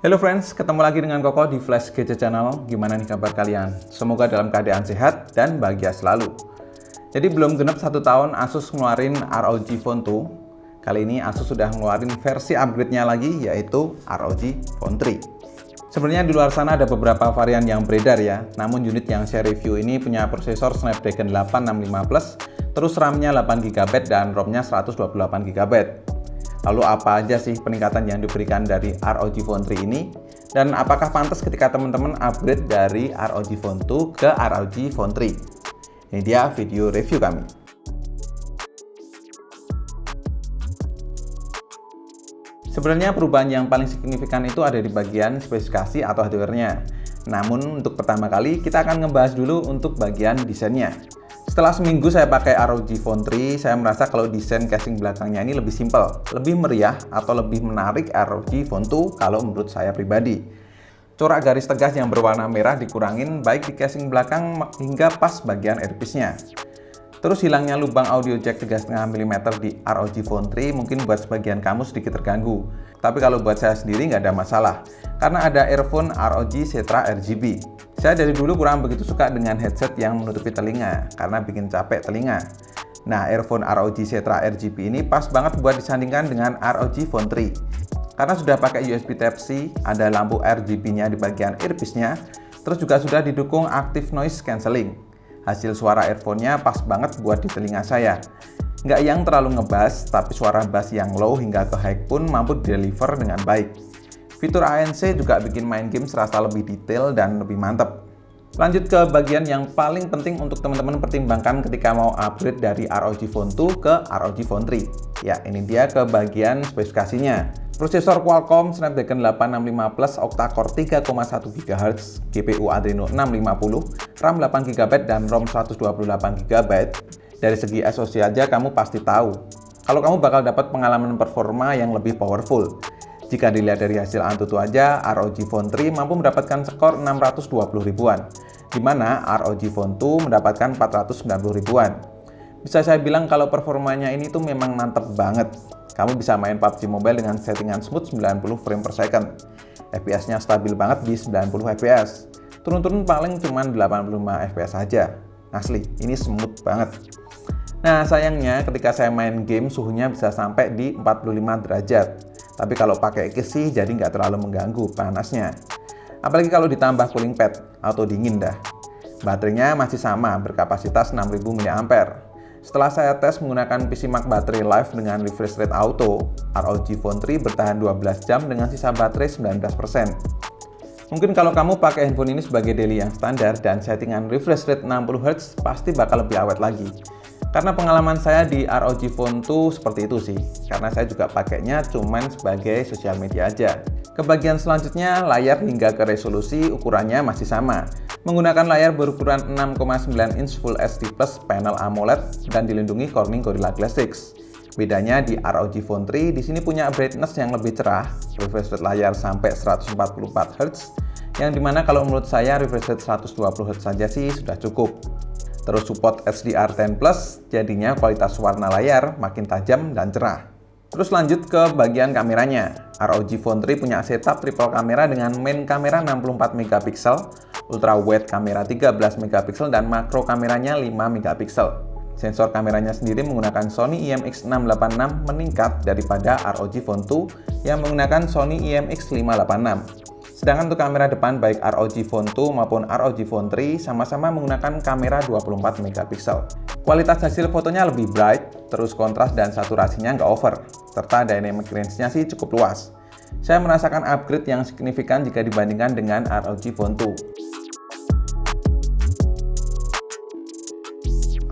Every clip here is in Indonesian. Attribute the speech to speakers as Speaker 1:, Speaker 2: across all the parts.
Speaker 1: Halo friends, ketemu lagi dengan Koko di Flash Gadget Channel. Gimana nih kabar kalian? Semoga dalam keadaan sehat dan bahagia selalu. Jadi belum genap 1 tahun Asus ngeluarin ROG Phone 2. Kali ini Asus sudah ngeluarin versi upgrade-nya lagi, yaitu ROG Phone 3. Sebenarnya di luar sana ada beberapa varian yang beredar ya, namun unit yang saya review ini punya prosesor Snapdragon 865 Plus, terus RAM-nya 8GB dan ROM-nya 128GB. Lalu apa aja sih peningkatan yang diberikan dari ROG Phone 3 ini? Dan apakah pantas ketika teman-teman upgrade dari ROG Phone 2 ke ROG Phone 3? Ini dia video review kami. Sebenarnya perubahan yang paling signifikan itu ada di bagian spesifikasi atau hardware-nya. Namun untuk pertama kali kita akan ngebahas dulu untuk bagian desainnya. Setelah seminggu saya pakai ROG Phone 3, saya merasa kalau desain casing belakangnya ini lebih simpel, lebih meriah atau lebih menarik ROG Phone 2 kalau menurut saya pribadi. Corak garis tegas yang berwarna merah dikurangin baik di casing belakang hingga pas bagian earpiece-nya. Terus hilangnya lubang audio jack 3,5 mm di ROG Phone 3 mungkin buat sebagian kamu sedikit terganggu. Tapi kalau buat saya sendiri nggak ada masalah, karena ada earphone ROG Zetra RGB. Saya dari dulu kurang begitu suka dengan headset yang menutupi telinga, karena bikin capek telinga. Nah, earphone ROG Zetra RGB ini pas banget buat disandingkan dengan ROG Phone 3. Karena sudah pakai USB Type-C, ada lampu RGB-nya di bagian earpiece-nya, terus juga sudah didukung active noise cancelling. Hasil suara earphone-nya pas banget buat di telinga saya. Nggak yang terlalu ngebass, tapi suara bass yang low hingga ke high pun mampu deliver dengan baik. Fitur ANC juga bikin main game serasa lebih detail dan lebih mantep. Lanjut ke bagian yang paling penting untuk teman-teman pertimbangkan ketika mau upgrade dari ROG Phone 2 ke ROG Phone 3. Ya, ini dia ke bagian spesifikasinya. Prosesor Qualcomm Snapdragon 865 Plus octa-core 3,1 GHz, GPU Adreno 650, RAM 8GB dan ROM 128GB. Dari segi SoC aja kamu pasti tahu kalau kamu bakal dapat pengalaman performa yang lebih powerful. Jika dilihat dari hasil Antutu aja, ROG Phone 3 mampu mendapatkan skor 620 ribuan, di mana ROG Phone 2 mendapatkan 490 ribuan. Bisa saya bilang kalau performanya ini tuh memang mantep banget. Kamu bisa main PUBG Mobile dengan settingan smooth 90 frame per second. FPS-nya stabil banget di 90 fps. Turun-turun paling cuma 85 fps saja. Asli, ini smooth banget. Nah, sayangnya ketika saya main game suhunya bisa sampai di 45 derajat. Tapi kalau pakai case sih jadi nggak terlalu mengganggu panasnya. Apalagi kalau ditambah cooling pad atau dingin dah. Baterainya masih sama berkapasitas 6000 mAh. Setelah saya tes menggunakan PCMark baterai live dengan refresh rate auto, ROG Phone 3 bertahan 12 jam dengan sisa baterai 19%. Mungkin kalau kamu pakai handphone ini sebagai daily yang standar dan settingan refresh rate 60Hz pasti bakal lebih awet lagi. Karena pengalaman saya di ROG Phone 2 seperti itu sih, karena saya juga pakainya cuman sebagai sosial media aja. Ke bagian selanjutnya, layar hingga ke resolusi ukurannya masih sama. Menggunakan layar berukuran 6,9 inch Full HD Plus panel AMOLED dan dilindungi Corning Gorilla Glass 6. Bedanya di ROG Phone 3 di sini punya brightness yang lebih cerah, refresh rate layar sampai 144 Hz, yang dimana kalau menurut saya refresh rate 120 Hz saja sih sudah cukup. Terus support HDR10+, jadinya kualitas warna layar makin tajam dan cerah. Terus lanjut ke bagian kameranya. ROG Phone 3 punya setup triple kamera dengan main kamera 64 MP, ultra wide kamera 13 MP dan makro kameranya 5 MP. Sensor kameranya sendiri menggunakan Sony IMX686 meningkat daripada ROG Phone 2 yang menggunakan Sony IMX586. Sedangkan untuk kamera depan baik ROG Phone 2 maupun ROG Phone 3 sama-sama menggunakan kamera 24 MP. Kualitas hasil fotonya lebih bright, terus kontras dan saturasinya nggak over, serta dynamic range-nya sih cukup luas. Saya merasakan upgrade yang signifikan jika dibandingkan dengan ROG Phone 2.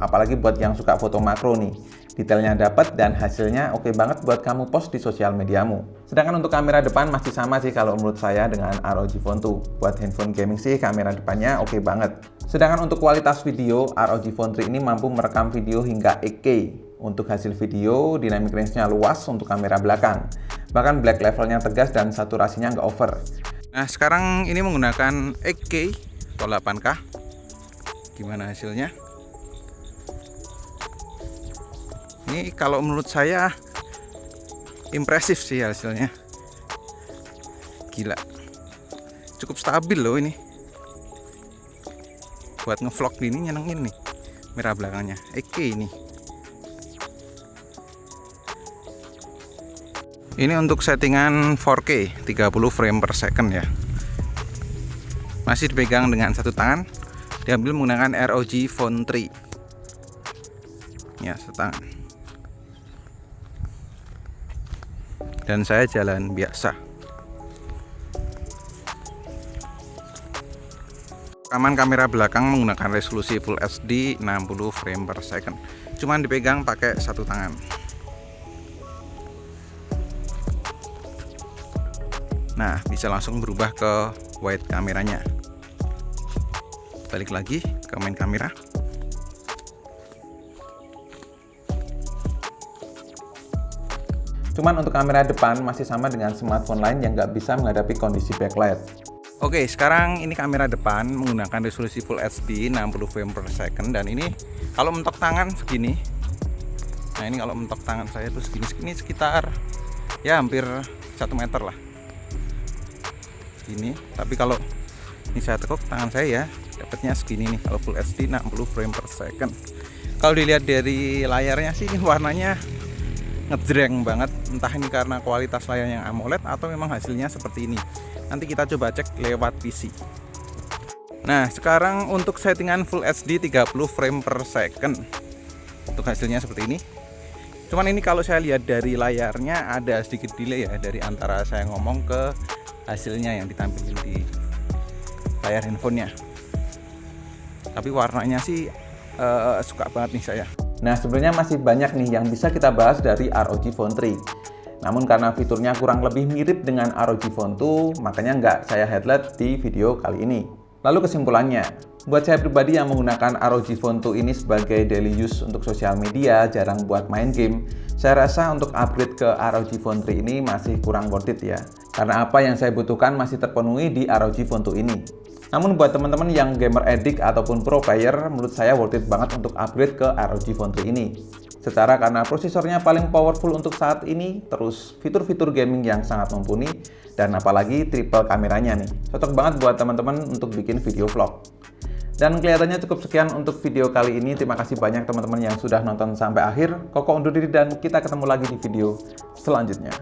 Speaker 1: Apalagi buat yang suka foto makro nih. Detailnya dapat dan hasilnya oke banget buat kamu post di sosial mediamu. Sedangkan untuk kamera depan masih sama sih kalau menurut saya dengan ROG Phone 2. Buat handphone gaming sih kamera depannya oke banget. Sedangkan untuk kualitas video, ROG Phone 3 ini mampu merekam video hingga 8K. Untuk hasil video, dynamic range-nya luas untuk kamera belakang. Bahkan black levelnya tegas dan saturasinya nggak over. Nah, sekarang ini menggunakan 8K atau 8K. Gimana hasilnya? Ini kalau menurut saya impresif sih hasilnya. Gila. cukup stabil loh ini. Buat ngevlog ini nyenengin nih. Merah belakangnya. Oke ini. Ini untuk settingan 4K 30 frame per second ya. Masih dipegang dengan satu tangan. Diambil menggunakan ROG Phone 3. Ya, setangan. Dan saya jalan biasa. Rekaman kamera belakang menggunakan resolusi Full HD 60 frame per second. Cuman dipegang pakai satu tangan. Nah, bisa langsung berubah ke wide kameranya. Balik lagi ke main kamera. Cuman untuk kamera depan masih sama dengan smartphone lain yang nggak bisa menghadapi kondisi backlight. Oke, sekarang ini kamera depan menggunakan resolusi Full HD 60 frame per second, dan ini kalau mentok tangan segini. Nah, ini kalau mentok tangan saya tuh segini sekitar ya hampir 1 meter lah. Segini, tapi kalau ini saya tekuk tangan saya ya dapatnya segini nih kalau Full HD 60 frame per second. Kalau dilihat dari layarnya sih ini warnanya ngejreng banget, entah ini karena kualitas layar yang AMOLED atau memang hasilnya seperti ini. Nanti kita coba cek lewat PC. Nah, sekarang untuk settingan Full HD 30 frame per second. Untuk hasilnya seperti ini. Cuman ini kalau saya lihat dari layarnya ada sedikit delay ya dari antara saya ngomong ke hasilnya yang ditampilkan di layar handphonenya. Tapi warnanya sih suka banget nih saya. Nah, sebenarnya masih banyak nih yang bisa kita bahas dari ROG Phone 3. Namun karena fiturnya kurang lebih mirip dengan ROG Phone 2, makanya nggak saya highlight di video kali ini. Lalu kesimpulannya, buat saya pribadi yang menggunakan ROG Phone 2 ini sebagai daily use untuk sosial media, jarang buat main game, saya rasa untuk upgrade ke ROG Phone 3 ini masih kurang worth it ya. Karena apa yang saya butuhkan masih terpenuhi di ROG Phone 2 ini. Namun buat teman-teman yang gamer addict ataupun pro player, menurut saya worth it banget untuk upgrade ke ROG Phone 3 ini. Secara karena prosesornya paling powerful untuk saat ini, terus fitur-fitur gaming yang sangat mumpuni, dan apalagi triple kameranya nih. Cocok banget buat teman-teman untuk bikin video vlog. Dan kelihatannya cukup sekian untuk video kali ini. Terima kasih banyak teman-teman yang sudah nonton sampai akhir. Koko undur diri dan kita ketemu lagi di video selanjutnya.